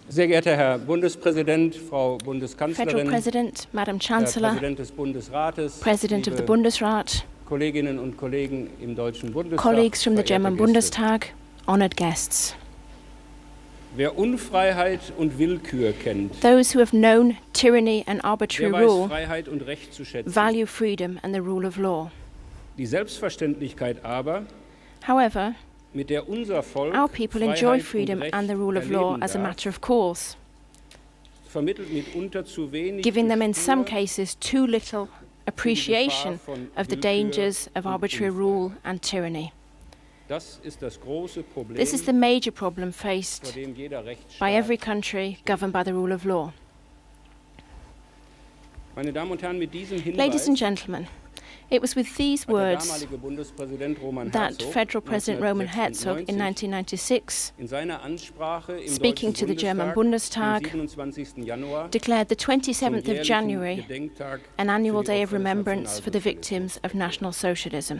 Sehr geehrter Herr Bundespräsident, Frau Federal Bundeskanzlerin, President, Madam Herr Chancellor, Präsident des Bundesrates, President of the liebe Bundesrat, Kolleginnen und Kollegen im Deutschen Bundestag, colleagues from the verehrte German Gäste. Bundestag, honored guests. Wer Unfreiheit und Willkür kennt, Those who have known tyranny and arbitrary der weiß rule Freiheit und Recht zu schätzen. value freedom and the rule of law. Die Selbstverständlichkeit aber, However, mit der unser Volk our people enjoy Freiheit freedom und Recht and the rule of law erleben as a darf, matter of course, vermittelt mitunter zu wenig giving them in some Gespür cases too little appreciation of the dangers of arbitrary rule and tyranny. Das ist das große Problem, This is the major problem vor faced dem jeder Rechtsstaat. by every country governed by the rule of law. Meine Damen und Herren, mit diesem Hinweis Ladies and gentlemen, it was with these hat der words damalige Bundespräsident Roman that Herzog Federal President Roman Herzog in 1996, in seiner Ansprache im speaking to the German Bundestag, am 27. Januar declared the zum 27th of jährlichen January Gedenktag an annual für die day of Opfer des remembrance for the Nationalsozialismus victims of National Socialism,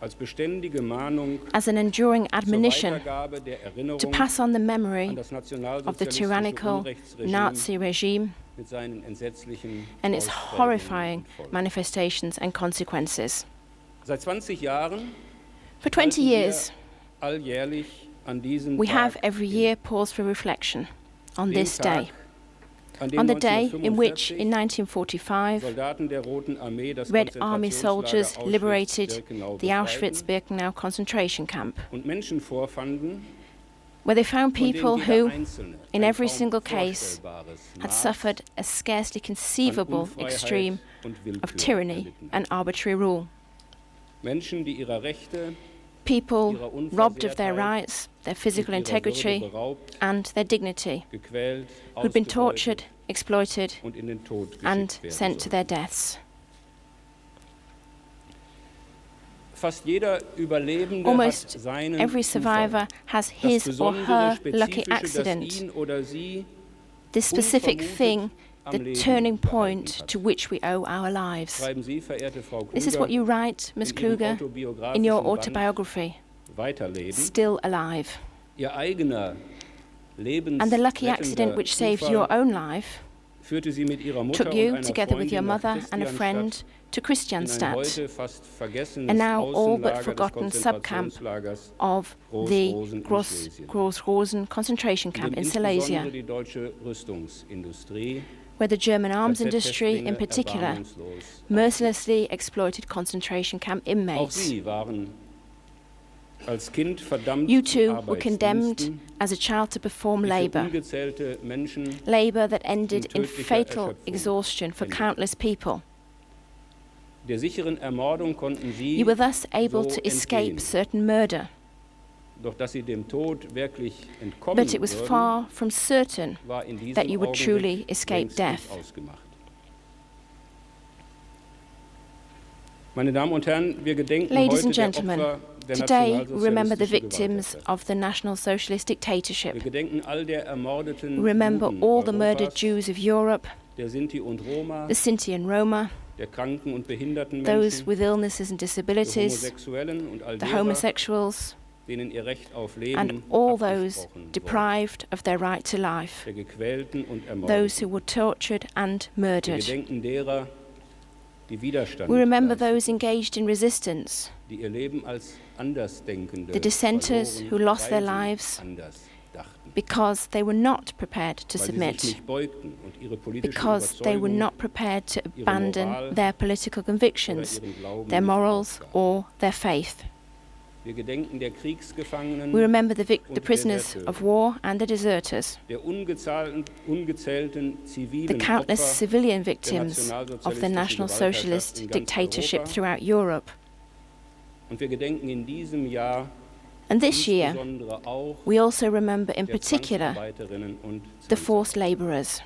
als beständige Mahnung as an enduring zur admonition Weitergabe der to Erinnerung pass on the an memory das of the nationalsozialistische tyrannical Unrechtsregime Nazi regime mit seinen entsetzlichen and its Ausprägungen horrifying und Folgen. manifestations and consequences. Seit 20 Jahren For 20 halten wir years, alljährlich an diesem we Tag have every inne. year paused for reflection on Den this Tag, day, an dem on the day in which, 1945 in 1945, Soldaten der Roten Armee das Red Army Konzentrationslager soldiers liberated Auschwitz-Birkenau the befreiten Auschwitz-Birkenau concentration camp, und Menschen vorfanden, where they found von denen people jeder who, Einzelne in ein every kaum single case, vorstellbares had Maß suffered a scarcely an conceivable Unfreiheit extreme und of Willkür tyranny erlitten and hat. arbitrary rule. Menschen, die ihrer Rechte, People ihrer robbed of their Unversehrtheit rights, their physical und ihrer Würde integrity, beraubt, and their dignity, gequält, who'd been ausgebeutet tortured, exploited, und in den Tod geschickt and werden sent to sollten. their deaths. Fast jeder Überlebende Almost hat seinen every Zufall. survivor has Das his or besondere, her lucky Spezifische, das accident, ihn oder sie this specific unvermutet thing, am the Leben turning gehalten point hat. to which we owe our lives. Schreiben Sie, verehrte Frau Kluger, This is what you write, Ms. in Ihrem Kluger, autobiografischen in your Band autobiography, Weiterleben. Still Alive. Ihr eigener And the lucky accident which saved your own life führte sie mit ihrer Mutter took und you, einer together with your Freundin nach mother and a friend, to in ein Christianstadt, heute fast vergessenes a now all but Außenlager des forgotten subcamp Konzentrationslagers, of the Groß-Rosen in Schlesien, Groß-Rosen concentration in camp dem in insbesondere Silesia, die deutsche Rüstungsindustrie where the German arms KZ-Häftlinge industry in particular erbarmungslos mercilessly exploited concentration camp Auch inmates. sie waren als Kind verdammt You zu too were condemned Arbeitsdiensten, as a child to perform die für labour, ungezählte Menschen labour that ended in tödlicher fatal Erschöpfung exhaustion for endete. countless people. der sicheren Ermordung konnten sie, You were thus able so to escape entgehen. certain murder, doch dass sie dem Tod wirklich entkommen but it was würden, far from certain war in diesem that you would Augenblick truly escape längstens death. ausgemacht. Meine Damen und Herren, wir gedenken Ladies heute and der gentlemen, Opfer der today we remember the nationalsozialistischen victims Gewalttäter. of the National Socialist Wir dictatorship. gedenken all der ermordeten We remember Juden all the murdered Europas, Jews of Europe, der Sinti und Roma, the Sinti and Roma, der kranken und behinderten those Menschen, with illnesses and der disabilities, Homosexuellen und all the derer, homosexuals, denen ihr Recht auf Leben and all those abgesprochen wurde, deprived of their right to life, der Gequälten und those Ermordeten. who were tortured and Wir murdered. gedenken derer, die Widerstand We remember leisteten, those engaged in resistance, die ihr Leben als Andersdenkende the dissenters verloren, who lost their weil sie lives anders dachten, because they were not prepared to weil sie sich submit, nicht beugten und ihre politischen because they were Überzeugungen not prepared to ihre abandon Moral their political oder convictions, ihren Glauben their nicht morals, aufgaben. or their faith. Wir gedenken der Kriegsgefangenen, We remember the und the der prisoners Deserteure, of war and the deserters, der ungezählten the zivilen countless Opfer civilian victims of the National Socialist in ganz dictatorship Europa. throughout Europe. Und wir gedenken in diesem Jahr And this year, insbesondere auch we also remember in der particular Zwangsarbeiterinnen und the forced labourers.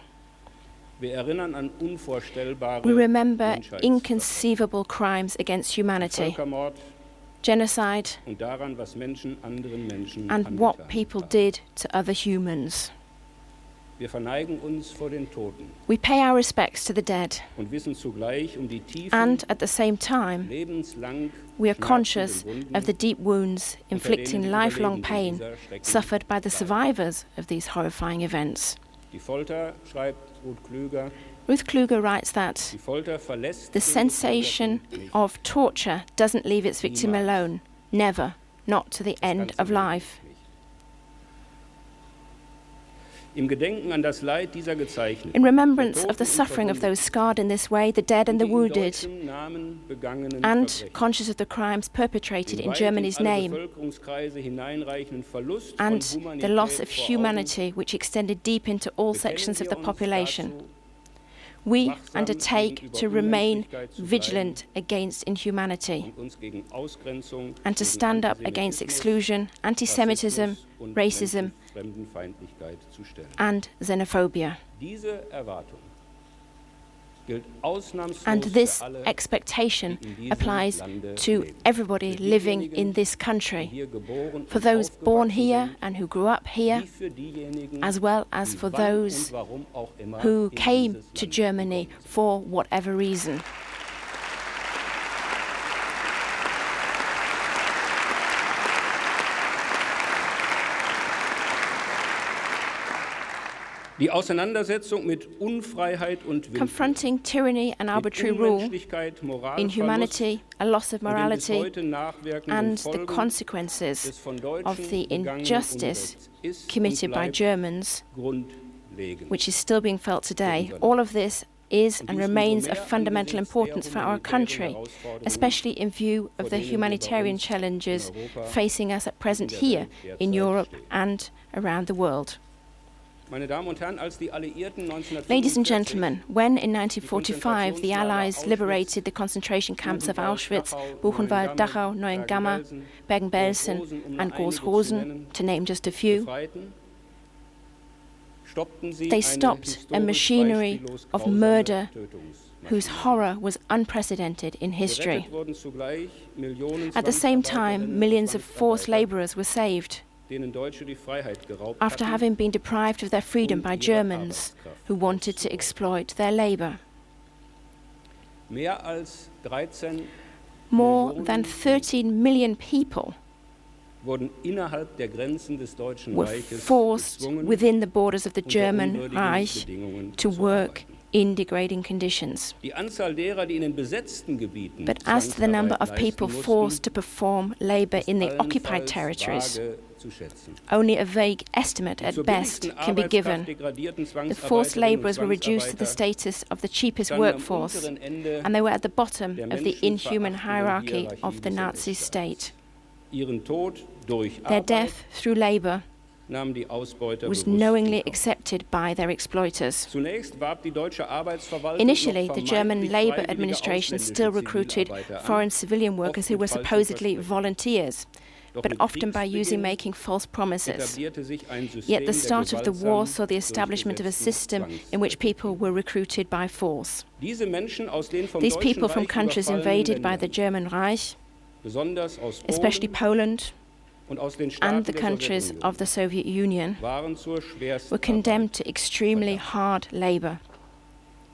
Wir erinnern an unvorstellbare We remember Menschheitsverbrechen, inconceivable crimes against humanity, Völkermord genocide, und daran, was Menschen anderen Menschen and what angetan people haben. did to other humans. Wir verneigen uns vor den Toten We pay our respects to the dead, und wissen zugleich die tiefen, and at the same time, lebenslang we are schmerzenden conscious Wunden, of the deep wounds unter denen inflicting die lifelong Überlebenden pain dieser Schrecken suffered by the leiden. survivors of these horrifying events. Die Folter, schreibt Ruth Klüger, Ruth Kluger writes that die Folter verlässt the den sensation Gefolterten nicht. of torture doesn't leave its victim Niemals. alone. Never. Not to the Das end ganze of Leben life. nicht. Im Gedenken an das Leid dieser Gezeichneten, In remembrance der of the Toten und suffering of Verwundeten those scarred in this way, the dead and und the die in wounded, deutschem Namen begangenen and Verbrechen, conscious of the crimes perpetrated den in weit Germany's alle name, Bevölkerungskreise hineinreichenden Verlust and von the loss Humanität of vor Augen, humanity which extended deep into all bekennen sections of wir the uns population. dazu, We wachsam undertake gegenüber to remain Unmenschlichkeit zu vigilant against inhumanity und uns gegen Ausgrenzung, and to gegen stand up against Antisemitismus, exclusion, anti-Semitism, Rassismus und racism, menschlich Fremdenfeindlichkeit zu stellen. and xenophobia. Diese Erwartung gilt ausnahmslos And this für alle, expectation die in diesem applies Lande to leben. everybody Für living diejenigen, in this die country, hier geboren for und those born aufgewachsen here sind, and who grew up here, wie für diejenigen, as well as die for wann those und warum auch immer who in came dieses to Land Germany gekommen sind. for whatever reason. Die Auseinandersetzung mit Unfreiheit und Willkür, Confronting tyranny and mit arbitrary rule, Unmenschlichkeit, Moralverlust inhumanity, a loss of und den bis morality, heute nachwirkenden and the Folgen consequences des von of Deutschen the begangenen injustice Unrechts ist committed und by bleibt Germans, grundlegend. which is still being felt today. All of this is and remains of fundamental importance for our country, especially in view of the humanitarian challenges facing us at present here in Europe and around the world. Meine Damen und Herren, als die Alliierten Ladies 1945 and gentlemen, when in 1945 the Allies liberated the concentration camps of Auschwitz, Buchenwald, Dachau, Neuengamme, Bergen-Belsen and Großrosen, to name just a few, befreiten, stoppten sie they eine stopped a historisch machinery beispiellos of grausame murder Tötungsmaschinerie. whose horror was unprecedented in history. Gerettet wurden zugleich Millionen At the same Zwangsarbeiterinnen time, und millions of forced Zwangsarbeiter, laborers were saved denen Deutsche die Freiheit geraubt after hatten, having been deprived of their freedom by Germans who wanted to exploit their labor. mehr als 13 More than 13 million people wurden innerhalb der Grenzen des Deutschen were Reiches forced gezwungen, within the borders of the unter German unwürdigen Reich Bedingungen to zu work arbeiten. in degrading conditions. Die Anzahl derer, die in den besetzten Gebieten But as to the number of Zwangsarbeit people leisten forced to mussten, perform labor in the ist occupied allenfalls territories, vage zu schätzen. only a vague estimate Die at zur best billigsten can be Arbeitskraft given. degradierten The forced Zwangsarbeiterinnen und laborers were reduced to the Zwangsarbeiter status of the cheapest standen am workforce, unteren Ende and they were at the bottom der of the inhuman menschenverachtenden hierarchy Hierarchie of the des Nazi Rechtsstaats. state. Ihren Tod durch Their Arbeit death through labor nahmen die Ausbeuter was bewusst knowingly in Kauf. accepted by their exploiters. Zunächst warb die deutsche Arbeitsverwaltung Initially, noch the German vermeintlich Labour freiwillige Administration ausländische still recruited Zivilarbeiter an, foreign civilian workers who oft were mit falschen supposedly Versprechen. volunteers, Doch but mit often by using Kriegsbeginn making false promises. etablierte sich ein System Yet the der start of the war saw the gewaltsam establishment of a durchgesetzten system in which people were recruited by force. Diese Menschen aus den vom These Deutschen people from Reich countries überfallenen invaded by the Ländern, German Reich, besonders aus especially Polen Poland und aus den and Staaten the der countries Sowjetunion, of the Soviet Union, waren zur were Schwerstarbeit, condemned to extremely hard labor,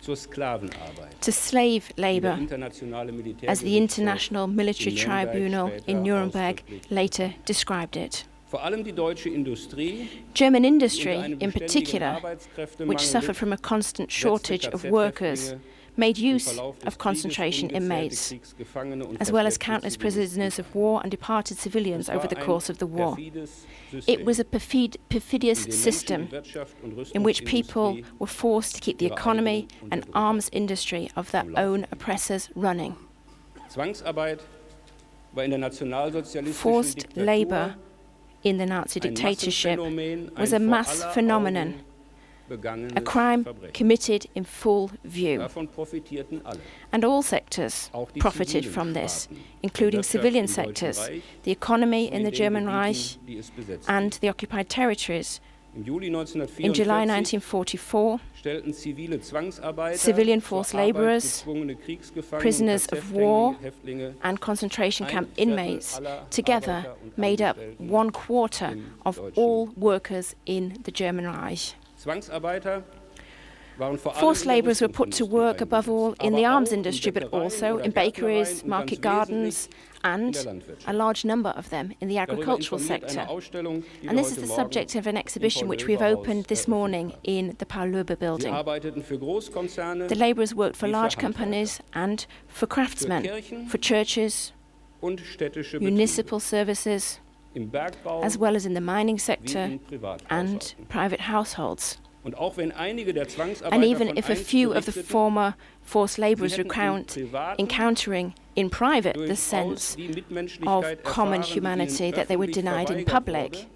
zur Sklavenarbeit. to slave Wie der labor, internationale as the Militärgerichtshof International Military in Nürnberg Tribunal später in Nuremberg ausdrücklich later described it. Vor allem die deutsche Industrie, German die unter industry, einem in beständigen particular, Arbeitskräftemangel which suffered litt, from a constant setzte shortage of workers, KZ-Häftlinge, made im use Verlauf des of concentration Krieges ungezählte inmates, Kriegsgefangene und as well as verschleppte countless Zivilisten prisoners of ein. war and departed civilians Es over war the ein course of the war. perfides It System, was a perfidious in dem Menschen system die Wirtschaft und in which people Rüstungsindustrie were forced to keep the ihre economy eigenen and Unterdrücker arms industry of their am Laufen own hielten. oppressors running. Zwangsarbeit war in der nationalsozialistischen Forced Diktatur labor in the Nazi ein dictatorship Massenphänomen, was ein a vor mass aller phenomenon, Augen begangenes a crime Verbrechen. committed in full view. Davon profitierten alle. And all sectors Auch die profited zivilen from this, Staaten, die including Wirtschaft civilian im Deutschen sectors, Reich the economy in und the den German Gebieten, Reich die es besetzten. and the occupied territories. Im Juli In July 1944 1944, stellten zivile Zwangsarbeiter, civilian zur forced Arbeit laborers, gezwungene Kriegsgefangene prisoners und of war KZ-Häftlinge and concentration camp Ein Viertel inmates aller together Arbeiter und made up Angestellten 1/4 im of Deutschen all workers in the German Reich. Zwangsarbeiter Forced labourers were put to work above all in the arms industry, but also in bakeries, market gardens, and a large number of them in the agricultural sector. And this is the subject of an exhibition which we've opened this morning in the Paul Löbe building. The labourers worked for large companies and for craftsmen, for churches, municipal services, as well as in the mining sector and private households. And even if a few of the former forced labourers recount encountering in private the sense of common humanity that they were denied in public,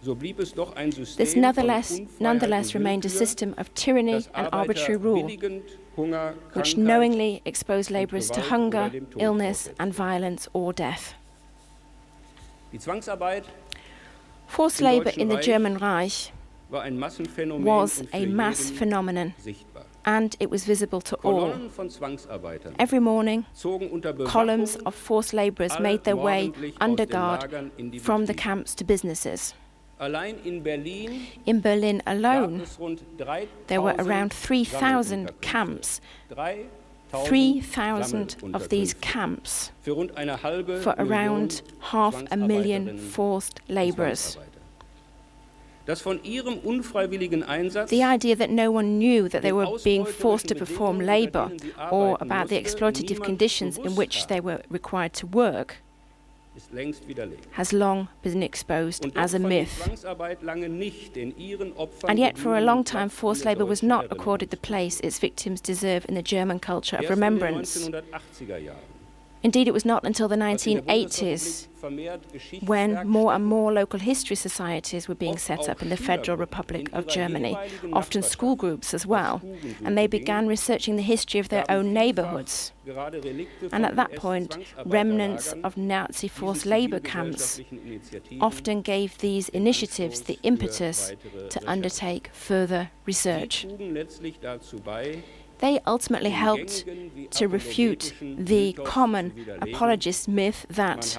this nonetheless remained a system of tyranny and arbitrary rule, which knowingly exposed labourers to hunger, illness and violence or death. Forced labour in the German Reich was a mass phenomenon, and it was visible to all. Every morning, columns of forced labourers made their way under guard from the camps to businesses. In Berlin alone, there were around 3,000 camps, 3,000 of these camps for around 500,000 forced labourers. The idea that no one knew that they were being forced to perform labour or about the exploitative conditions in which they were required to work has long been exposed as a myth. And yet for a long time forced labour was not accorded the place its victims deserve in the German culture of remembrance. Indeed, it was not until the 1980s when more and more local history societies were being set up in the Federal Republic of Germany, often school groups as well, and they began researching the history of their own neighbourhoods. And at that point, remnants of Nazi forced labour camps often gave these initiatives the impetus to undertake further research. They ultimately helped to refute the common apologist myth that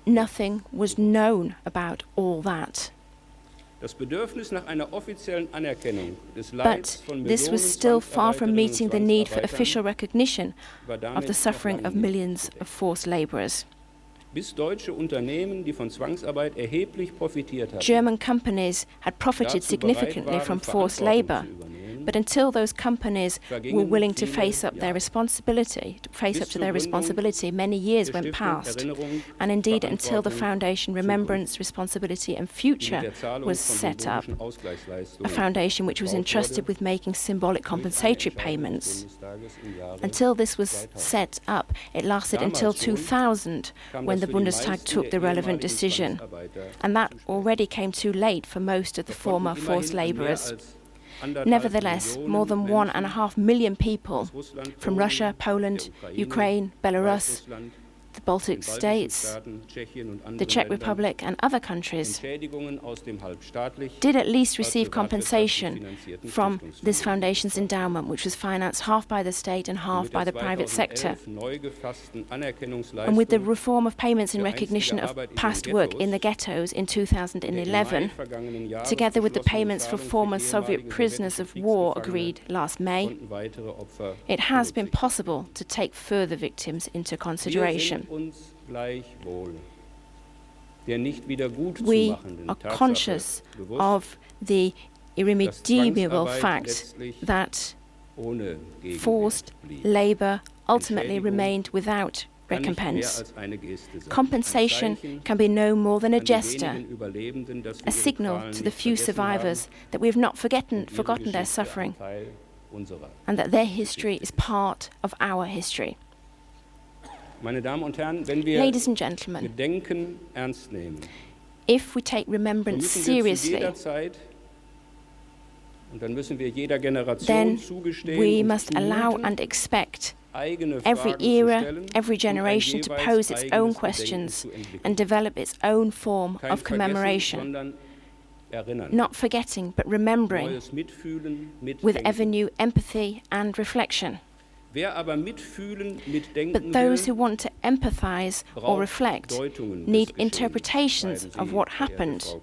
nothing was known about all that. But this was still far from meeting the need for official recognition of the suffering of millions of forced labourers. German companies had profited significantly from forced labour, but until those companies were willing to face up to their responsibility, many years went past. And indeed, until the foundation Remembrance, Responsibility and Future was set up, a foundation which was entrusted with making symbolic compensatory payments. Until this was set up, it lasted until 2000, when the Bundestag took the relevant decision. And that already came too late for most of the former forced labourers. Nevertheless, more than 1.5 million people from Russia, Poland, Ukraine, Belarus, the Baltic states, the Czech Republic and other countries did at least receive compensation from this foundation's endowment, which was financed half by the state and half by the private sector. And with the reform of payments in recognition of past work in the ghettos in 2011, together with the payments for former Soviet prisoners of war agreed last May, it has been possible to take further victims into consideration. We are conscious of the irremediable fact that forced labour ultimately remained without recompense. Compensation can be no more than a gesture, a signal to the few survivors that we have not forgotten their suffering and that their history is part of our history. Ladies and gentlemen, if we take remembrance seriously, then we must allow and expect every era, every generation to pose its own questions and develop its own form of commemoration. Not forgetting, but remembering with ever new empathy and reflection. But those who want to empathize or reflect need interpretations of what happened,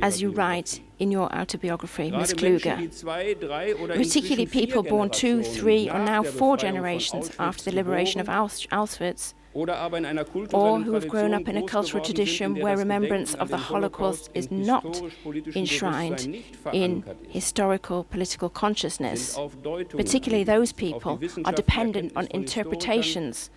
as you write in your autobiography, Ms. Gerade Kluge. Menschen, die 2, 3 oder Particularly inzwischen 4 people born 2, 3, or Generationen now nach der 4 Befreiung von generations after the Auschwitz liberation of geboren Auschwitz, oder aber in einer or kulturellen who have grown Tradition up in a groß cultural geworden sind, tradition in der where das remembrance Gedenken an of the den Holocaust Holocaust is im not historisch-politischen enshrined Bewusstsein nicht in verankert ist, historical political sind consciousness. auf Deutungen Particularly those angewiesen, auf people die are wissenschaftliche dependent on Erkenntnis von Historikern, interpretations,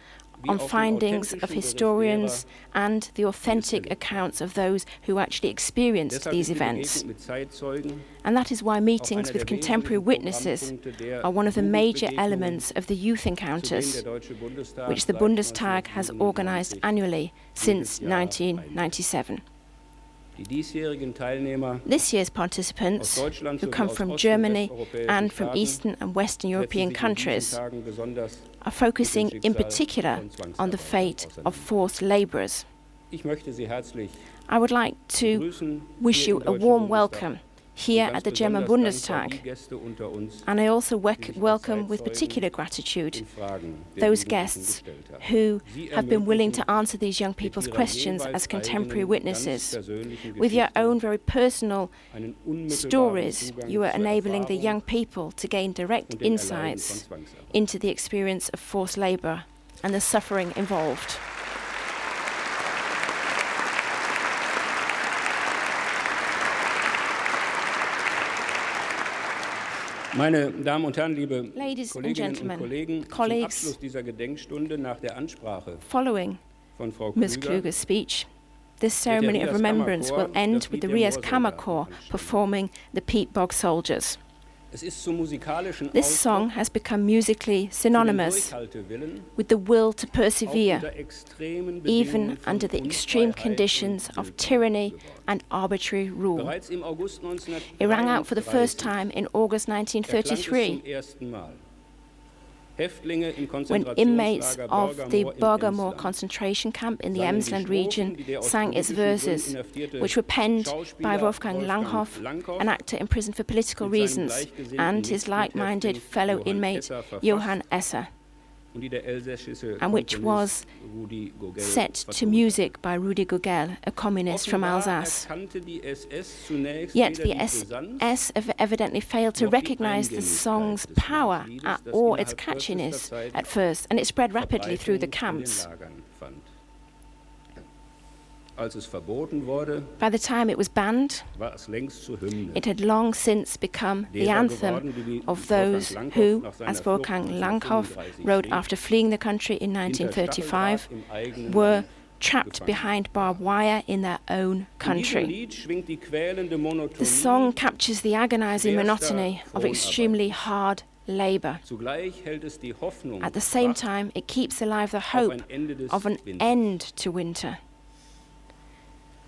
wie on auch den findings of authentischen Bericht historians derer, and the authentic erlebt accounts of those who actually experienced Deshalb these ist die events. Begegnung mit Zeitzeugen And that is why auch meetings einer with der contemporary wesentlichen witnesses Programmpunkte der are one of the major Jugendbegegnungen, elements of the youth zu denen encounters, der Deutsche Bundestag which the seit Bundestag has 1997 organized annually since Jahr 1997. Die diesjährigen Teilnehmer This year's aus participants, Deutschland who sowie come aus from ost- und Germany westeuropäischen and from Staaten Eastern and Western setzen European sich in diesen countries, Tagen besonders are focusing mit dem in Schicksal particular von on the Zwangsarbeitern fate of auseinander. forced labourers. Ich möchte Sie herzlich I would like to begrüßen wish hier you im a Deutschen warm Bundestag. welcome here Und ganz at the German besonders dankbar Bundestag. die Gäste unter uns, And I also die sich als welcome with Zeitzeugen particular gratitude den Fragen der those Jugendlichen guests gestellt haben. who Sie have been willing to ermöglichen answer these young mit people's ihrer questions jeweils as contemporary eigenen, witnesses. ganz persönlichen With your Geschichte own very personal einen unmittelbaren stories, Zugang you are zur enabling the Erfahrung young people to gain direct und dem Erleiden von insights Zwangsarbeit. into the experience of forced labour and the suffering involved. Meine Damen und Herren, liebe Ladies and Kolleginnen und gentlemen, Kollegen, zum colleagues, Abschluss dieser Gedenkstunde nach der Ansprache following von Frau Ms. Klüger Kluge's speech, this ceremony of remembrance will end with the Rias Kammerchor performing the Peat Bog Soldiers. Es ist zum musikalischen This song has become musically synonymous Durchhaltewillen, with the will to auch persevere, unter extremen even Bedingungen von under the extreme Unfreiheit conditions und of Willkür tyranny geworden. and arbitrary rule. Bereits im August It rang out for the first 1933 time in August erklang es 1933 zum ersten Mal. Häftlinge in when inmates Konzentrationslager of the Bürgermoor im Bergamo Emsland concentration camp in the sangen die Emsland Strophen, region die der aus sang its politischen Gründen verses, inhaftierte which were penned by Schauspieler Wolfgang Langhoff, an actor imprisoned for political mit seinem reasons, gleichgesinnten and his like-minded fellow Johann inmate Esser verfasst Johann Esser, und die der elsässische and which Komponist was Rudi Gogel set to vertonte. music by Rudi Gogel, a communist from Offenbar Alsace. erkannte die SS zunächst Yet weder the die Brisanz SS evidently failed to noch die recognize the Eingängigkeit song's des power Liedes, das or its innerhalb catchiness kürzester Zeit at first, and it spread rapidly through the Verbreitung in den camps. Lagern fand. Als es verboten wurde, By the time it was banned, war es längst zur Hymne. it had long since become the Leser anthem geworden, wie of Wolfgang those Langhoff who, nach seiner as Flucht Wolfgang Langhoff 1935 wrote schrieb, after fleeing the country in hinter 1935, Stacheldraht im eigenen were Land trapped gefangen. behind barbed wire in their own In diesem country. Lied schwingt die quälende Monotonie, The song captures the agonizing schwerster monotony of Fronarbeit. extremely hard labor. Zugleich hält es die Hoffnung At the same wach time, it keeps alive the auf hope ein Ende des of an Winters, end to winter,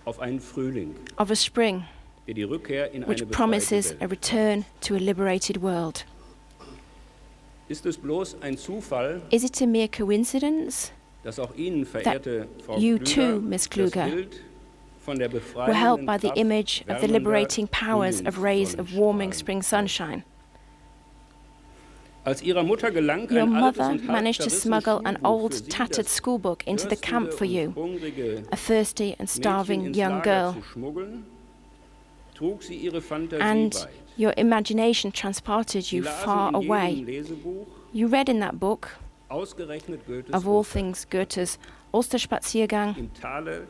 auf einen Frühling, of a spring, der die Rückkehr in eine which befreite promises a Welt. return to a liberated world. Ist es bloß ein Zufall, Is it a mere coincidence dass auch Ihnen, verehrte Frau you Klüger, too, Miss das Kluger, Bild von der were held by the Kraft image of the wärmender liberating powers of rays of warming spring sunshine? Als ihrer Mutter gelang, Your ein altes mother und halb managed to zerrissenes smuggle an Schulbuch für old, sie, tattered das schoolbook into the camp for dürstende you, und hungrige a thirsty and Mädchen starving ins young Lager girl, zu schmuggeln, trug sie ihre Fantasie and weit. your imagination transported Sie you las far in jedem away. Lesebuch You read in that book, ausgerechnet Goethes of all Urteil. things, Goethe's Osterspaziergang, Im Tale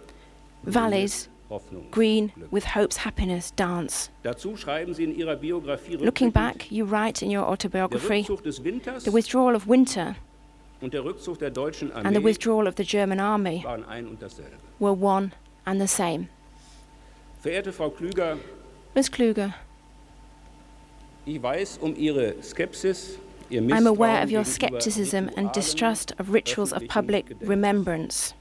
valleys, Hoffnung. green Glück. with hope's happiness, dance. Dazu schreiben sie in ihrer Biografie Looking rückblickend, back, you write in your der autobiography, Rückzug des Winters the withdrawal of winter und der Rückzug der deutschen and the Armee withdrawal of the German army waren ein und dasselbe. were one and the same. Verehrte Frau Klüger, Ms. Kluger, ich weiß um Ihre Skepsis, Ihr I'm Misstrauen aware of your gegenüber skepticism and Ritualen distrust of rituals of öffentlichen public Gedenkens. remembrance.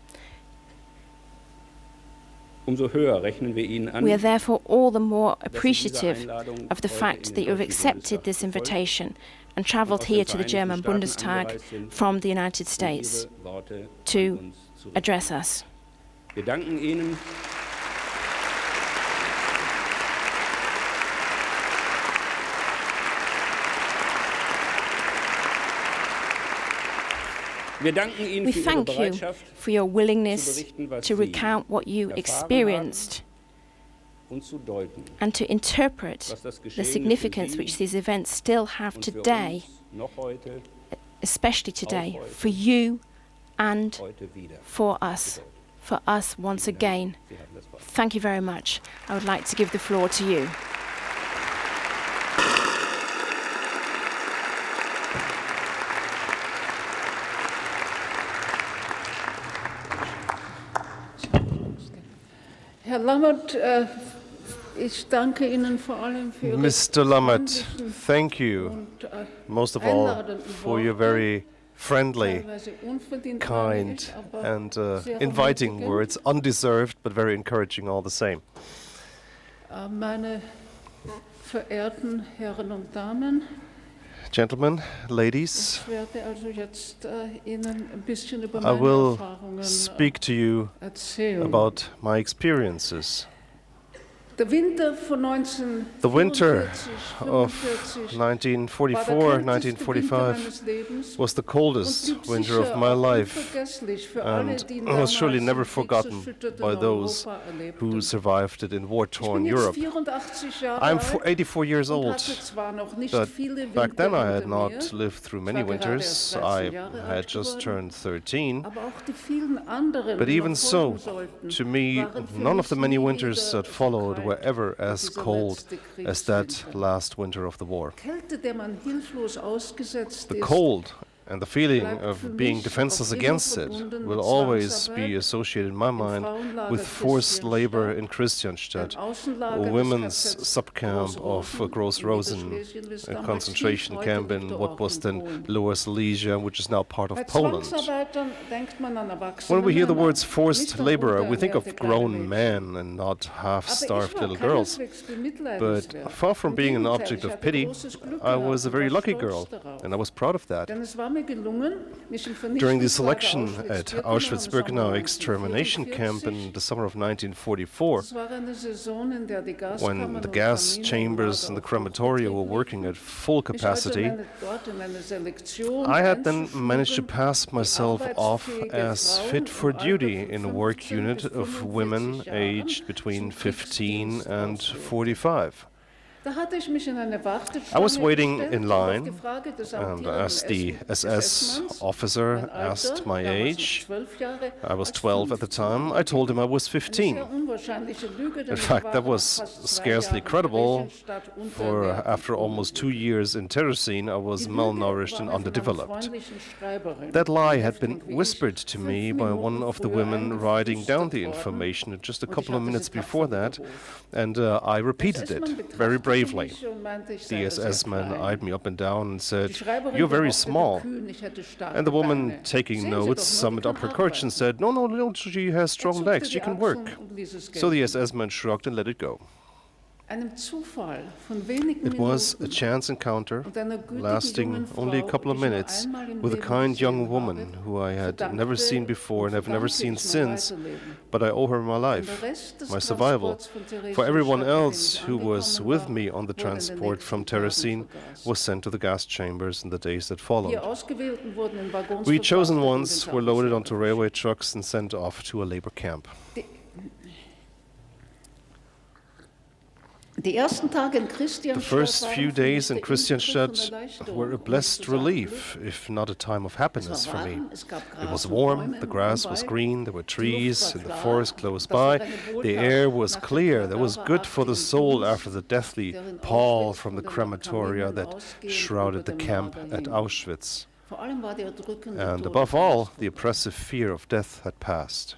Umso höher rechnen wir Ihnen an, We are therefore all the more dass Sie dieser appreciative Einladung of the heute fact in that den you have Deutschen accepted Bundestag this gefolgt invitation and und travelled aus den here to the Vereinigten German Staaten Bundestag angereist sind, from the United um States Ihre Worte to an uns zu richten. address us. Wir danken Ihnen Wir danken Ihnen We für Ihre thank you Bereitschaft, for your zu willingness berichten, was to Sie recount what you erfahren experienced and to interpret the significance which these events still have today, especially today, for you and for us once again. Thank you very much. I would like to give the floor to you. Herr Lammert, ich danke Ihnen vor allem für Ihre Mr. Lammert, thank you most of all for your very friendly, kind and inviting words, undeserved but very encouraging all the same. Meine verehrten Herren und Damen, Gentlemen, ladies, ich werde also jetzt Ihnen ein bisschen über I meine will Erfahrungen speak to you erzählen. about my experiences. Der Winter von The winter 1944, of 1945 1944-1945 was the coldest winter of my life, and was surely never forgotten by those who survived it in war-torn Europe. I'm 84 years old, but back then I had not lived through many winters. I had just turned 13. But even so, to me, none of the many winters that followed were ever as cold as that last winter of the war. The cold and the feeling of being defenseless against it will always be associated in my mind with forced labor in Christianstadt, a women's subcamp of Gross Rosen, a concentration camp in what was then Lower Silesia, which is now part of Poland. When we hear the words forced labor, we think of grown men and not half-starved little girls. But far from being an object of pity, I was a very lucky girl, and I was proud of that. During the selection at Auschwitz-Birkenau extermination camp in the summer of 1944, when the gas chambers and the crematoria were working at full capacity, I had then managed to pass myself off as fit for duty in a work unit of women aged between 15 and 45. I was waiting in line, and as the SS officer asked my age, I was 12 at the time, I told him I was 15. In fact, that was scarcely credible, for after almost 2 years in Terezin, I was malnourished and underdeveloped. That lie had been whispered to me by one of the women writing down the information just a couple of minutes before that, and I repeated it very bravely. The SS man eyed me up and down and said, "You're very small." And the woman, taking notes, summoned up her courage and said, No, she has strong legs, she can work. So the SS man shrugged and let it go. It was a chance encounter, lasting only a couple of minutes, with a kind young woman who I had never seen before and have never seen since, but I owe her my life, my survival. For everyone else who was with me on the transport from Terezin was sent to the gas chambers in the days that followed. We chosen ones were loaded onto railway trucks and sent off to a labor camp. The first few days in Christianstadt were a blessed relief, if not a time of happiness for me. It was warm, the grass was green, there were trees in the forest close by, the air was clear, that was good for the soul after the deathly pall from the crematoria that shrouded the camp at Auschwitz. And above all, the oppressive fear of death had passed.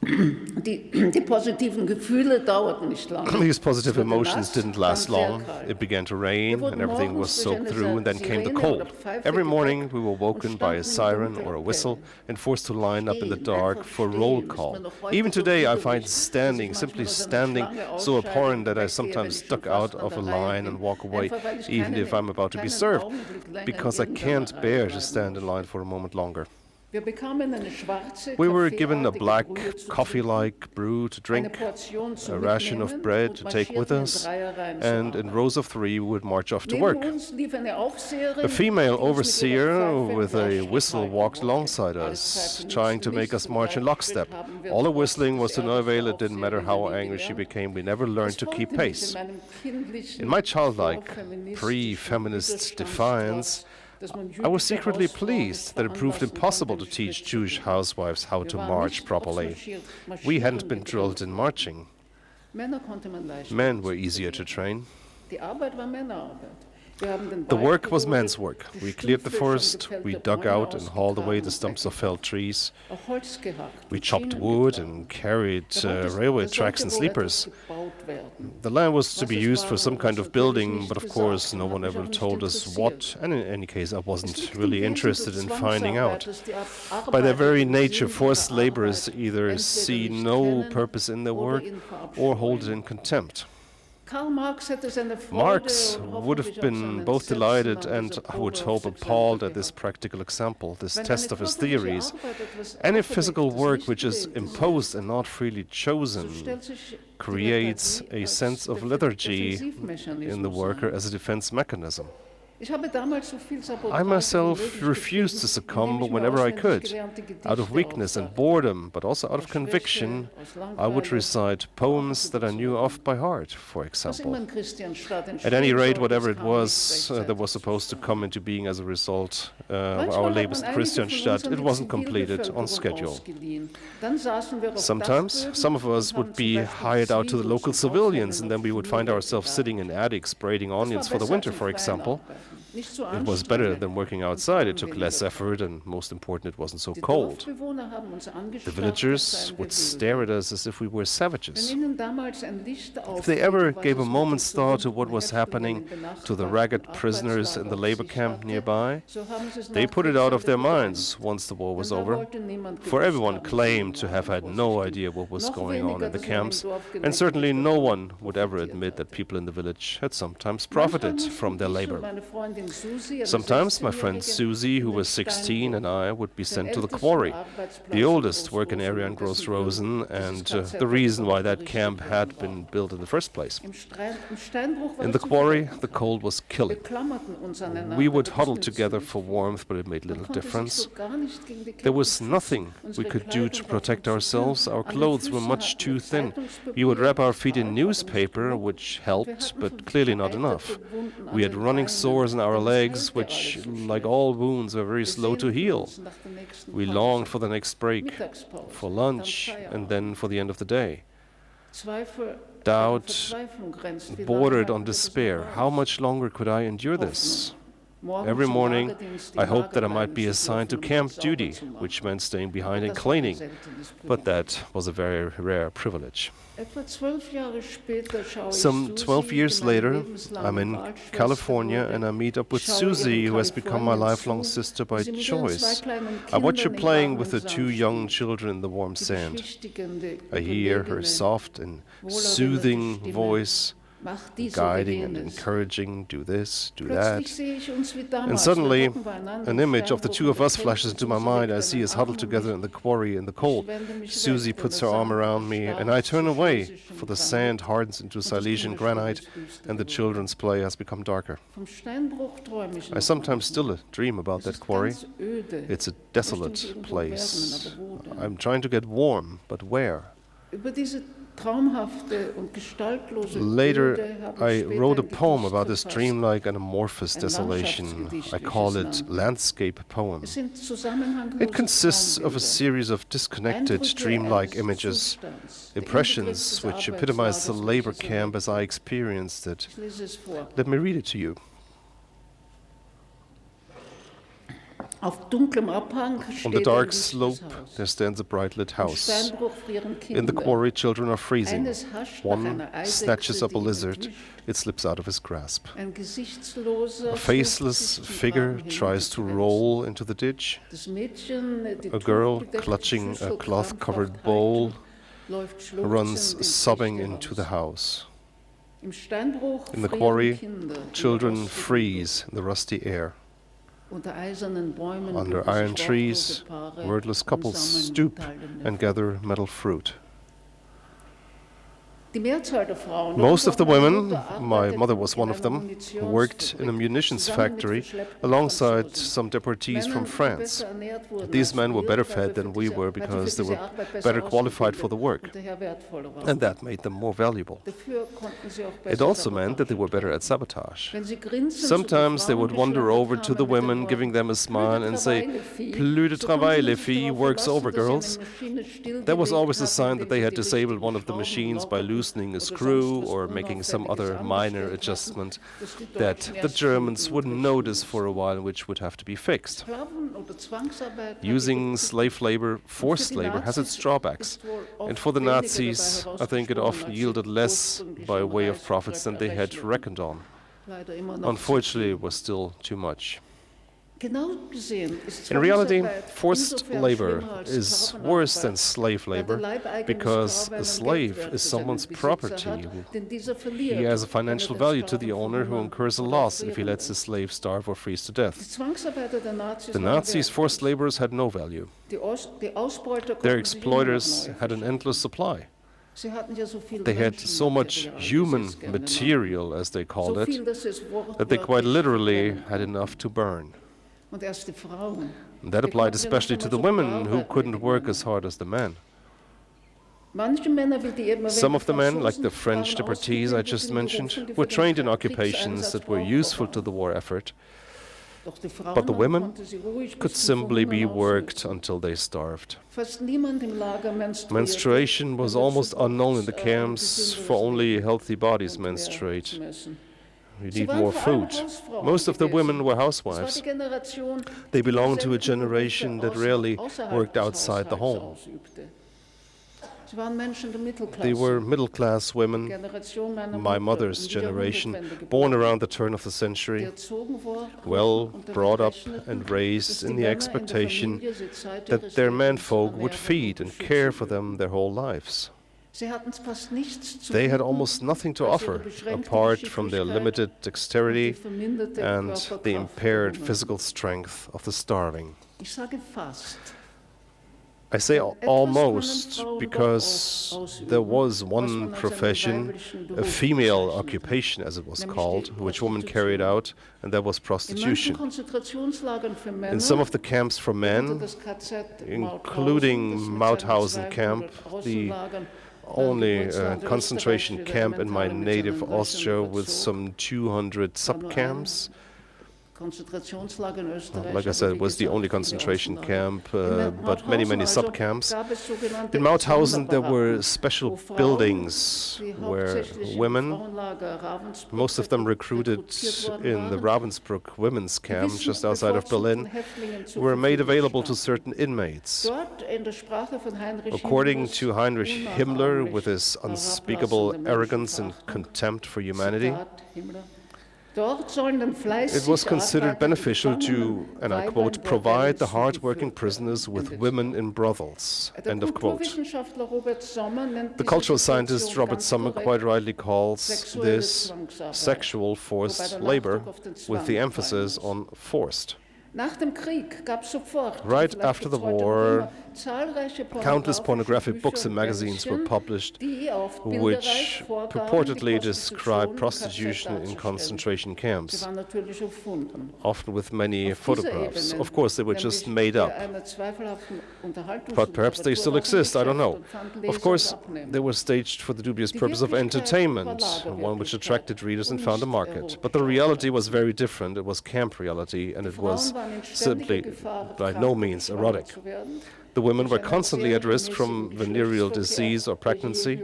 Die positiven Gefühle dauerten nicht lange. These positive emotions didn't last long. It began to rain and everything was soaked through, and then came the cold. Every morning we were woken by a siren or a whistle and forced to line up in the dark for roll call. Even today I find simply standing, so abhorrent that I sometimes duck out of a line and walk away, even if I'm about to be served, because I can't bear to stand in line for a moment longer. We were given a black coffee-like brew to drink, a ration of bread to take with us, and in rows of 3 we would march off to work. A female overseer with a whistle walked alongside us, trying to make us march in lockstep. All the whistling was to no avail. It didn't matter how angry she became. We never learned to keep pace. In my childlike, pre-feminist defiance, I was secretly pleased that it proved impossible to teach Jewish housewives how to march properly. We hadn't been drilled in marching. Men were easier to train. The work was men's work. We cleared the forest, we dug out and hauled away the stumps of felled trees. We chopped wood and carried railway tracks and sleepers. The land was to be used for some kind of building, but of course no one ever told us what, and in any case I wasn't really interested in finding out. By their very nature, forced laborers either see no purpose in their work or hold it in contempt. Marx would have been both delighted and, I would hope, appalled at this practical example, this test of his theories. Any physical work which is imposed and not freely chosen creates a sense of lethargy in the worker as a defense mechanism. I myself refused to succumb whenever I could. Out of weakness and boredom, but also out of conviction, I would recite poems that I knew off by heart, for example. At any rate, whatever it was that was supposed to come into being as a result of our labors in Christianstadt, it wasn't completed on schedule. Sometimes, some of us would be hired out to the local civilians, and then we would find ourselves sitting in attics braiding onions for the winter, for example. It was better than working outside. It took less effort, and most important, it wasn't so cold. The villagers would stare at us as if we were savages. If they ever gave a moment's thought to what was happening to the ragged prisoners in the labor camp nearby, they put it out of their minds once the war was over, for everyone claimed to have had no idea what was going on in the camps, and certainly no one would ever admit that people in the village had sometimes profited from their labor. Sometimes my friend Susie, who was 16, and I would be sent to the quarry, the oldest working area in Gross Rosen, and the reason why that camp had been built in the first place. In the quarry, the cold was killing. We would huddle together for warmth, but it made little difference. There was nothing we could do to protect ourselves. Our clothes were much too thin. We would wrap our feet in newspaper, which helped, but clearly not enough. We had running sores in our legs, which, like all wounds, were very slow to heal. We longed for the next break, for lunch, and then for the end of the day. Doubt bordered on despair. How much longer could I endure this? Every morning, I hoped that I might be assigned to camp duty, which meant staying behind and cleaning, but that was a very rare privilege. Some 12 years later, I'm in California and I meet up with Susie, who has become my lifelong sister by choice. I watch her playing with the 2 young children in the warm sand. I hear her soft and soothing voice, guiding and encouraging, do this, do that. And suddenly, an image of the 2 of us flashes into my mind. I see us huddled together in the quarry in the cold. Susie puts her arm around me, and I turn away, for the sand hardens into Silesian granite, and the children's play has become darker. I sometimes still dream about that quarry. It's a desolate place. I'm trying to get warm, but where? Later, I wrote a poem about this dreamlike and amorphous desolation. I call it Landscape Poem. It consists of a series of disconnected, dreamlike images, impressions which epitomize the labor camp as I experienced it. Let me read it to you. On the dark slope, there stands a bright-lit house. In the quarry, children are freezing. One snatches up a lizard. It slips out of his grasp. A faceless figure tries to roll into the ditch. A girl, clutching a cloth-covered bowl, runs sobbing into the house. In the quarry, children freeze in the rusty air. Under iron trees, wordless couples stoop and gather metal fruit. Most of the women, my mother was one of them, worked in a munitions factory alongside some deportees from France. These men were better fed than we were because they were better qualified for the work, and that made them more valuable. It also meant that they were better at sabotage. Sometimes they would wander over to the women, giving them a smile and say, "Plus de travail, les filles, work's over, girls." That was always a sign that they had disabled one of the machines by losing a screw or making some other minor adjustment that the Germans wouldn't notice for a while, which would have to be fixed. Using slave labor, forced labor, has its drawbacks. And for the Nazis, I think it often yielded less by way of profits than they had reckoned on. Unfortunately, it was still too much. In reality, forced labor is worse than slave labor because a slave is someone's property. He has a financial value to the owner who incurs a loss if he lets his slave starve or freeze to death. The Nazis' forced laborers had no value. Their exploiters had an endless supply. They had so much human material, as they called it, that they quite literally had enough to burn. That applied especially to the women who couldn't work as hard as the men. Some of the men, like the French deportees I just mentioned, were trained in occupations that were useful to the war effort, but the women could simply be worked until they starved. Menstruation was almost unknown in the camps, for only healthy bodies menstruate. You need more food. Most of the women were housewives. They belonged to a generation that rarely worked outside the home. They were middle-class women, my mother's generation, born around the turn of the century, well brought up and raised in the expectation that their menfolk would feed and care for them their whole lives. They had almost nothing to offer, apart from their limited dexterity and the impaired physical strength of the starving. I say almost because there was one profession, a female occupation as it was called, which women carried out, and that was prostitution. In some of the camps for men, including Mauthausen camp, the only concentration camp in my native Austria with some 200 sub-camps. Like I said, it was the only concentration camp, but many sub-camps. In Mauthausen there were special buildings where women, most of them recruited in the Ravensbrück women's camp just outside of Berlin, were made available to certain inmates. According to Heinrich Himmler, with his unspeakable arrogance and contempt for humanity, it was considered beneficial to, and I quote, provide the hard-working prisoners with women in brothels, end of quote. The cultural scientist Robert Sommer quite rightly calls this sexual forced labor, with the emphasis on forced. Right after the war, countless pornographic books and magazines were published which purportedly describe prostitution in concentration camps, often with many photographs. Of course, they were just made up, but perhaps they still exist, I don't know. Of course, they were staged for the dubious purpose of entertainment, one which attracted readers and found a market. But the reality was very different. It was camp reality, and it was simply by no means erotic. The women were constantly at risk from venereal disease or pregnancy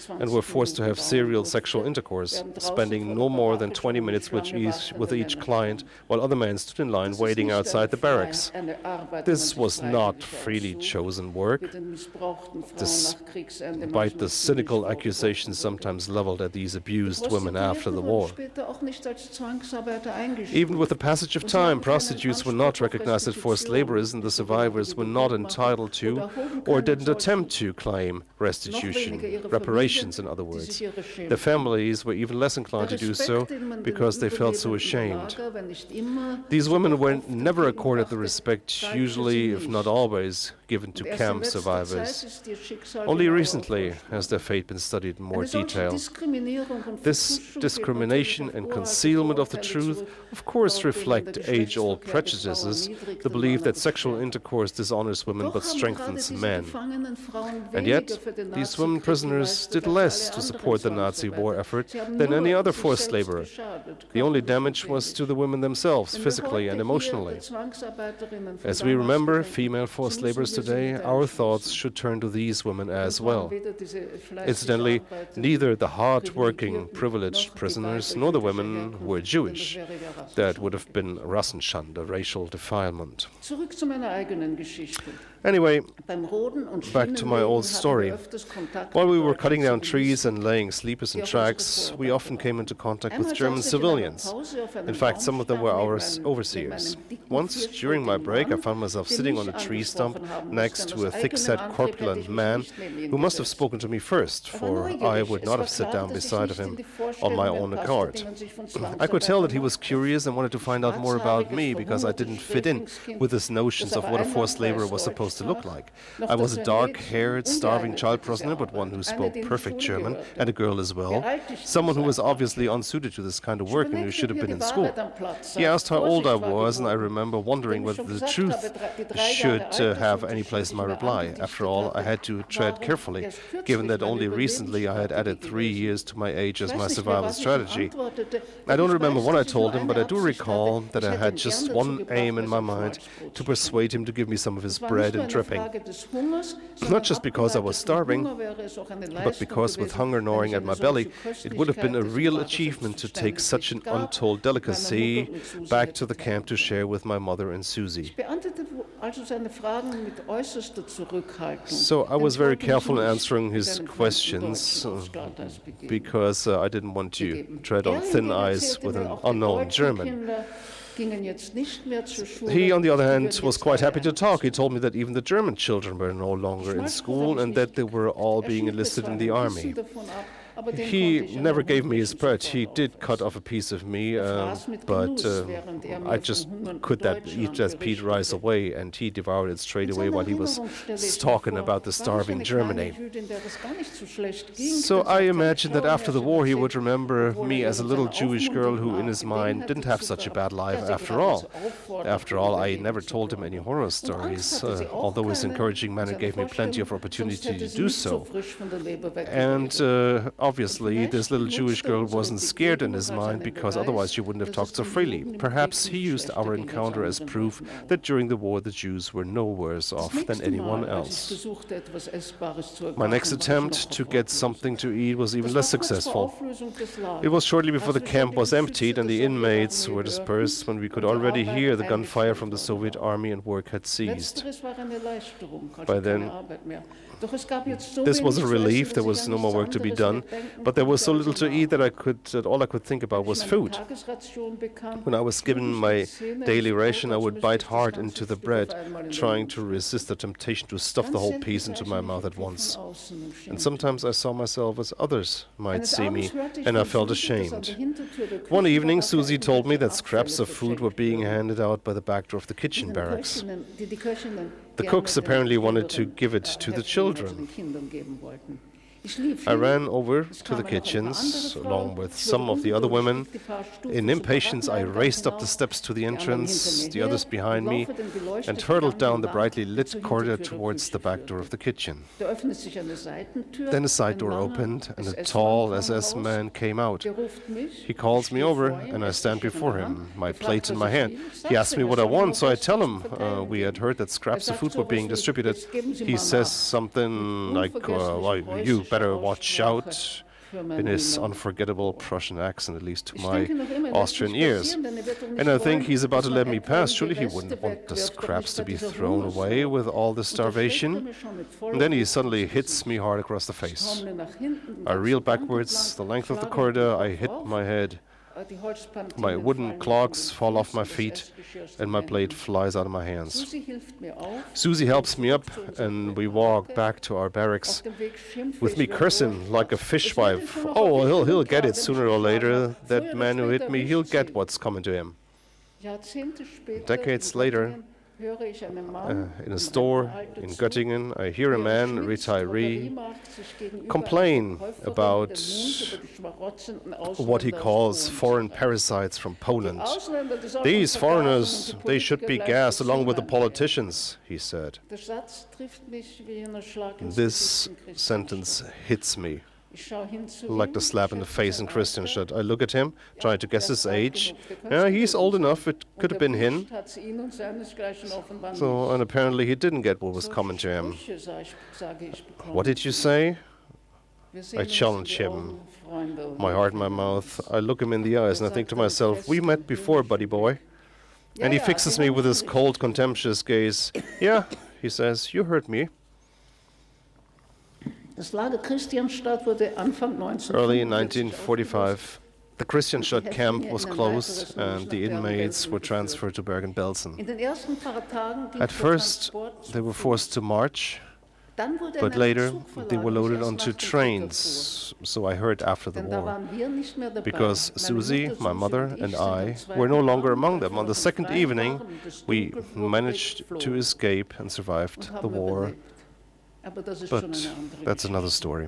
and were forced to have serial sexual intercourse, spending no more than 20 minutes with each client while other men stood in line waiting outside the barracks. This was not freely chosen work, despite the cynical accusations sometimes leveled at these abused women after the war. Even with the passage of time, prostitutes were not recognized as forced laborers, and the survivors were not entitled entitled to or didn't attempt to claim restitution, reparations in other words. Their families were even less inclined to do so because they felt so ashamed. These women were never accorded the respect usually, if not always, given to camp survivors. Only recently has their fate been studied in more detail. This discrimination and concealment of the truth of course reflect age-old prejudices, the belief that sexual intercourse dishonors women but strengthens men. And yet, these women prisoners did less to support the Nazi war effort than any other forced laborer. The only damage was to the women themselves, physically and emotionally. As we remember female forced laborers today, our thoughts should turn to these women as well. Incidentally, neither the hard-working, privileged prisoners nor the women were Jewish. That would have been Rassenschande, racial defilement. Anyway, back to my old story. While we were cutting down trees and laying sleepers in tracks, we often came into contact with German civilians. In fact, some of them were our overseers. Once, during my break, I found myself sitting on a tree stump next to a thick-set, corpulent man who must have spoken to me first, for I would not have sat down beside of him on my own accord. I could tell that he was curious and wanted to find out more about me because I didn't fit in with his notions of what a forced laborer was supposed to look like. I was a dark-haired, starving child prisoner, but one who spoke perfect German, and a girl as well. Someone who was obviously unsuited to this kind of work and who should have been in school. He asked how old I was, and I remember wondering whether the truth should have any place in my reply. After all, I had to tread carefully, given that only recently I had added 3 years to my age as my survival strategy. I don't remember what I told him, but I do recall that I had just one aim in my mind, to persuade him to give me some of his bread and dripping. Not just because I was starving, but because with hunger gnawing at my belly, it would have been a real achievement to take such an untold delicacy back to the camp to share with my mother and Susie. So I was very careful in answering his questions because I didn't want to tread on thin ice with an unknown German. He, on the other hand, was quite happy to talk. He told me that even the German children were no longer in school and that they were all being enlisted in the army. He never gave me his bread. He did cut off a piece of me, but I just could eat that peat rice away, and he devoured it straight away while he was talking about the starving Germany. So I imagined that after the war he would remember me as a little Jewish girl who, in his mind, didn't have such a bad life after all. After all, I never told him any horror stories, although his encouraging manner gave me plenty of opportunity to do so. And obviously, this little Jewish girl wasn't scared in his mind because otherwise she wouldn't have talked so freely. Perhaps he used our encounter as proof that during the war the Jews were no worse off than anyone else. My next attempt to get something to eat was even less successful. It was shortly before the camp was emptied and the inmates were dispersed when we could already hear the gunfire from the Soviet army and work had ceased. By then, this was a relief. There was no more work to be done, but there was so little to eat that all I could think about was food. When I was given my daily ration, I would bite hard into the bread, trying to resist the temptation to stuff the whole piece into my mouth at once. And sometimes I saw myself as others might see me, and I felt ashamed. One evening, Susie told me that scraps of food were being handed out by the back door of the kitchen barracks. The cooks apparently wanted to give it to the children. I ran over to the kitchens, along with some of the other women. In impatience, I raced up the steps to the entrance, the others behind me, and hurtled down the brightly lit corridor towards the back door of the kitchen. Then a side door opened, and a tall SS man came out. He calls me over, and I stand before him, my plate in my hand. He asks me what I want, so I tell him we had heard that scraps of food were being distributed. He says something like, you better watch out, in his unforgettable Prussian accent, at least to my Austrian ears. And I think he's about to let me pass. Surely he wouldn't want the scraps to be thrown away with all the starvation. And then he suddenly hits me hard across the face. I reel backwards the length of the corridor. I hit my head My wooden clogs fall off my feet and my plate flies out of my hands. Susie helps me up and we walk back to our barracks with me cursing like a fishwife. Oh, he'll get it sooner or later. That man who hit me, he'll get what's coming to him. Decades later, in a store in Göttingen, I hear a man, a retiree, complain about what he calls foreign parasites from Poland. These foreigners, they should be gassed along with the politicians, he said. This sentence hits me like the slap in the face in Christianstadt. I look at him, trying to guess his age. Yeah, he's old enough, it could have been him. So, and apparently he didn't get what was coming to him. What did you say? I challenge him, my heart in my mouth. I look him in the eyes and I think to myself, we met before, buddy boy. And he fixes me with his cold, contemptuous gaze. Yeah, he says, you heard me. Early in 1945, the Christianstadt camp was closed and the inmates were transferred to Bergen-Belsen. At first, they were forced to march, but later they were loaded onto trains, so I heard after the war. Because Susie, my mother, and I were no longer among them. On the second evening, we managed to escape and survived the war. But that's another story.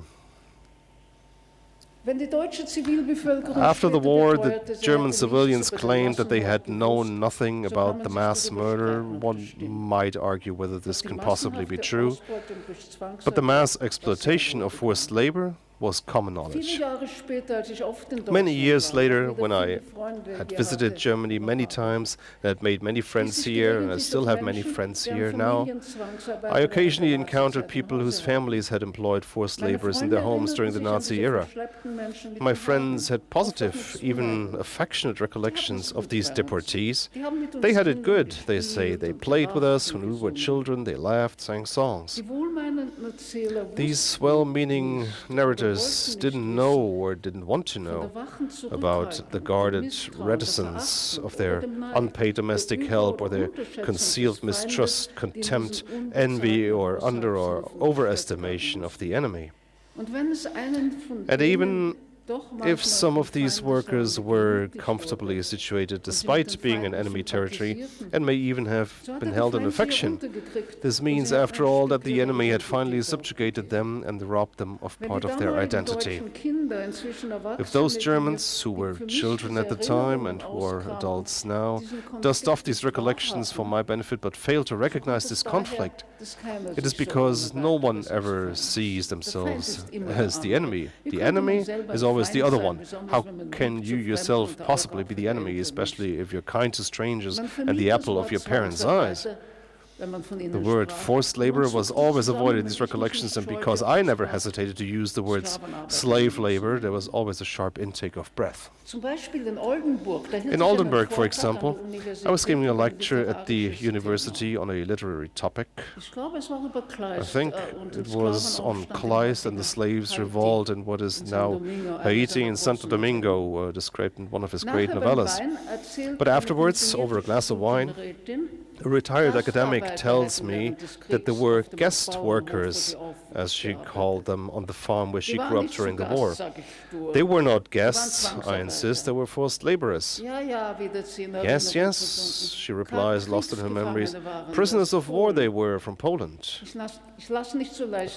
After the war, the German civilians claimed that they had known nothing about the mass murder. One might argue whether this can possibly be true. But the mass exploitation of forced labor was common knowledge. Many years later, when I had visited Germany many times, and had made many friends here, and I still have many friends here now, I occasionally encountered people whose families had employed forced laborers in their homes during the Nazi era. My friends had positive, even affectionate recollections of these deportees. They had it good, they say. They played with us when we were children, they laughed, sang songs. These well-meaning narrators didn't know or didn't want to know about the guarded reticence of their unpaid domestic help or their concealed mistrust, contempt, envy, or under or overestimation of the enemy. And even if some of these workers were comfortably situated despite being in enemy territory and may even have been held in affection, this means, after all, that the enemy had finally subjugated them and robbed them of part of their identity. If those Germans, who were children at the time and who are adults now, dust off these recollections for my benefit but fail to recognize this conflict, it is because no one ever sees themselves as the enemy. The enemy is always the other one. How can you yourself possibly be the enemy, especially if you're kind to strangers and the apple of your parents' eyes? The word forced labor was always avoided in these recollections, and because I never hesitated to use the words slave labor, there was always a sharp intake of breath. In Oldenburg, for example, I was giving a lecture at the university on a literary topic. I think it was on Kleist and the slaves' revolt in what is now Haiti and Santo Domingo, described in one of his great novellas. But afterwards, over a glass of wine, a retired academic tells me that there were guest workers, as she called them, on the farm where she grew up during the war. They were not guests, I insist, they were forced laborers. Yes, yes, she replies, lost in her memories. Prisoners of war they were from Poland.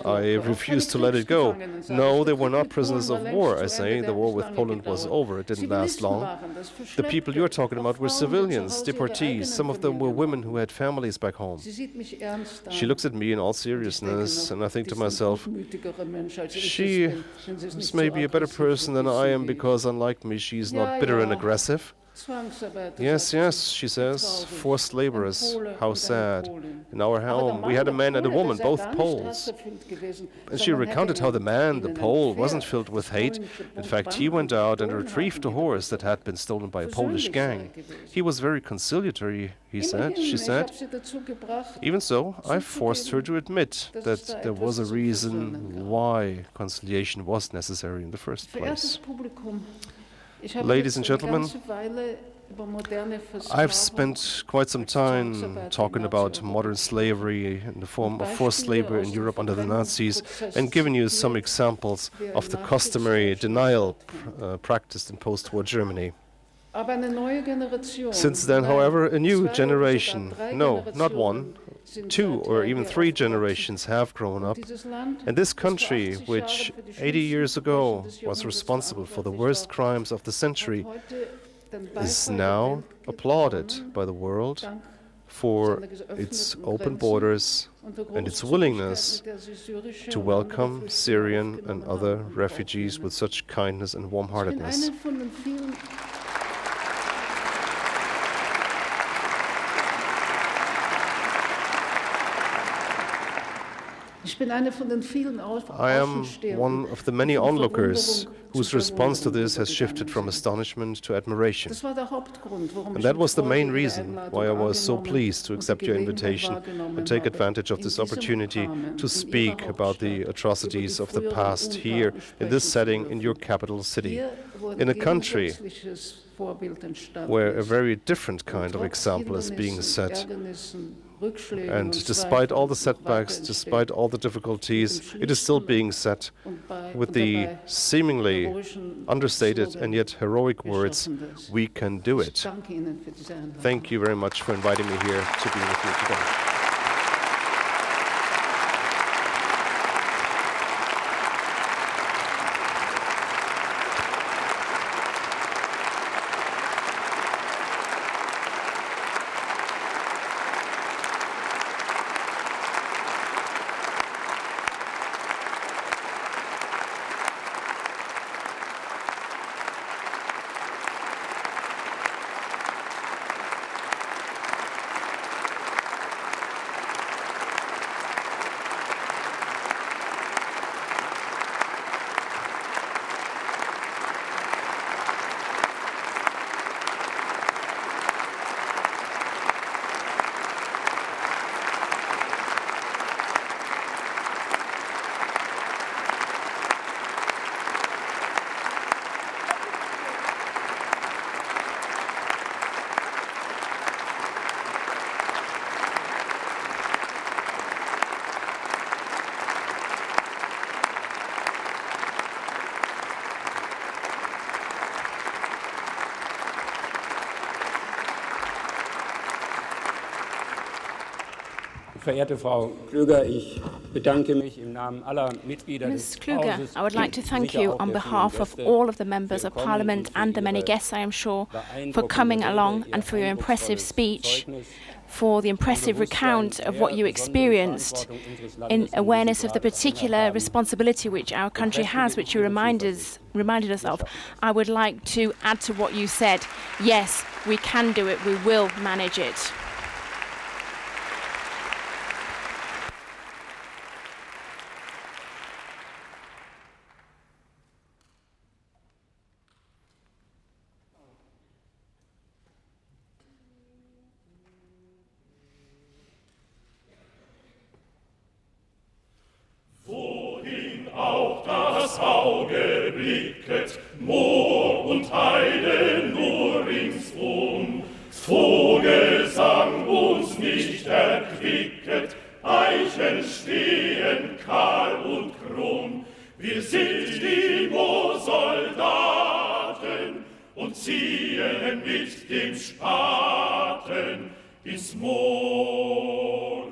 I refuse to let it go. No, they were not prisoners of war, I say. The war with Poland was over, it didn't last long. The people you're talking about were civilians, deportees. Some of them were women who had families back home. She looks at me in all seriousness, and I think to myself, she is maybe a better person than I am because, unlike me, she's not bitter and aggressive. Yes, yes, she says, forced laborers, how sad. In our home, we had a man and a woman, both Poles. And she recounted how the man, the Pole, wasn't filled with hate. In fact, he went out and retrieved a horse that had been stolen by a Polish gang. He was very conciliatory, she said. Even so, I forced her to admit that there was a reason why conciliation was necessary in the first place. Ladies and gentlemen, I've spent quite some time talking about modern slavery in the form of forced labor in Europe under the Nazis and given you some examples of the customary denial practiced in post-war Germany. Since then, however, a new generation, no, not one, 2 or even 3 generations have grown up, and this country, which 80 years ago was responsible for the worst crimes of the century, is now applauded by the world for its open borders and its willingness to welcome Syrian and other refugees with such kindness and warm-heartedness. I am one of the many onlookers whose response to this has shifted from astonishment to admiration. And that was the main reason why I was so pleased to accept your invitation and take advantage of this opportunity to speak about the atrocities of the past here in this setting in your capital city, in a country where a very different kind of example is being set. And despite all the setbacks, despite all the difficulties, it is still being set with the seemingly understated and yet heroic words, "We can do it." Thank you very much for inviting me here to be with you today. Verehrte Frau Klüger, ich bedanke mich im Namen aller Mitglieder Ms. des Kluger, Hauses. I would like to thank sicher you auch on der behalf vielen of Gäste all of the members of für Kommen Parliament und für and the many Ihre guests, I am sure, for beeindruckende coming Rede, along Ihr and for your impressive eindrucksvolles speech, Zeugnis, for the impressive recount of what you experienced, in awareness of the particular responsibility which our country has, which you reminded us of. I would like to add to what you said. Yes, we can do it. We will manage it. Auch das Auge blicket, Moor und Heide nur ringsum. Vogelsang uns nicht erquicket, Eichen stehen kahl und krumm. Wir sind die Moorsoldaten und ziehen mit dem Spaten ins Moor.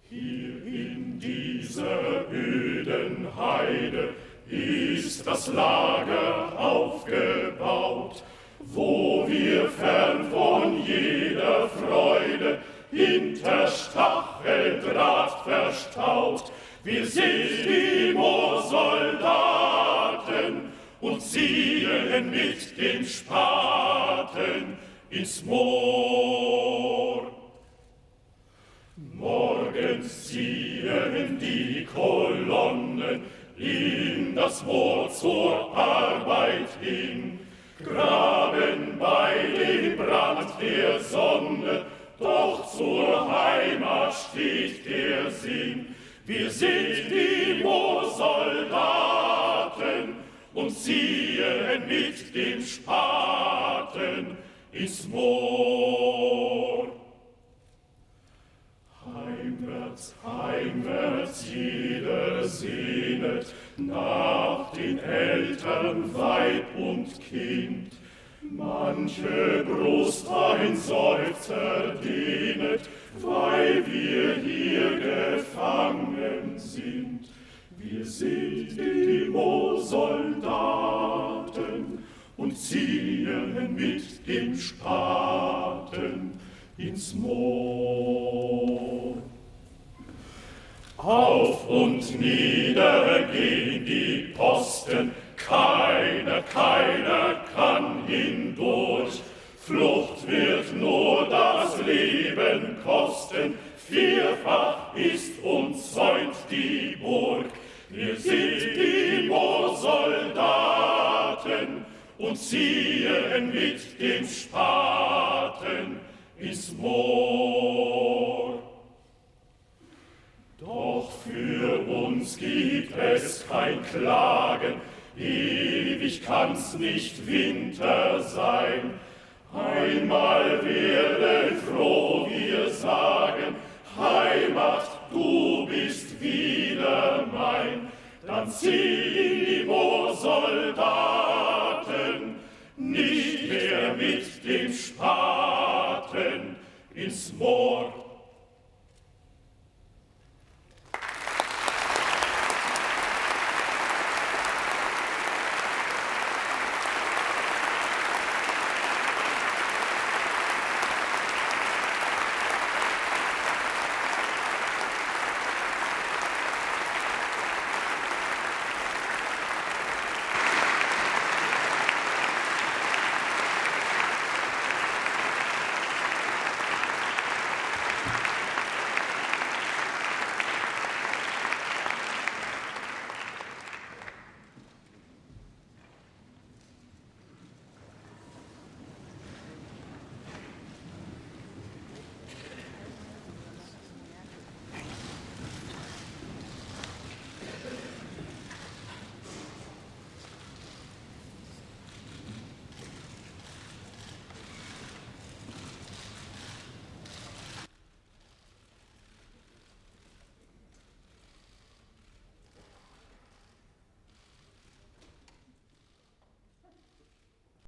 Hier in dieser öden Heide ist das Lager aufgebaut, wo wir fern von jeder Freude hinter Stacheldraht verstaut. Wir sind die Moorsoldaten und ziehen mit dem Spaten ins Moor. Morgens ziehen die Kolonnen in das Moor zur Arbeit hin, graben bei dem Brand der Sonne, doch zur Heimat steht der Sinn. Wir sind die Moorsoldaten und ziehen mit dem Spaten ins Moor. Heimwärts, heimwärts, jeder sehnet nach den Eltern, Weib und Kind. Manche Brust ein Seufzer dehnet, weil wir hier gefangen sind. Wir sind die Moorsoldaten und ziehen mit dem Spaten ins Moor. Auf und nieder gehen die Posten, keiner kann hindurch. Flucht wird nur das Leben kosten, vierfach ist umzäunt die Burg. Wir sind die Moorsoldaten und ziehen mit dem Spaten ins Moor. Doch für uns gibt es kein Klagen, ewig kann's nicht Winter sein. Einmal werden froh wir sagen, Heimat, du bist wieder mein. Dann ziehen die Moorsoldaten nicht mehr mit dem Spaten ins Moor.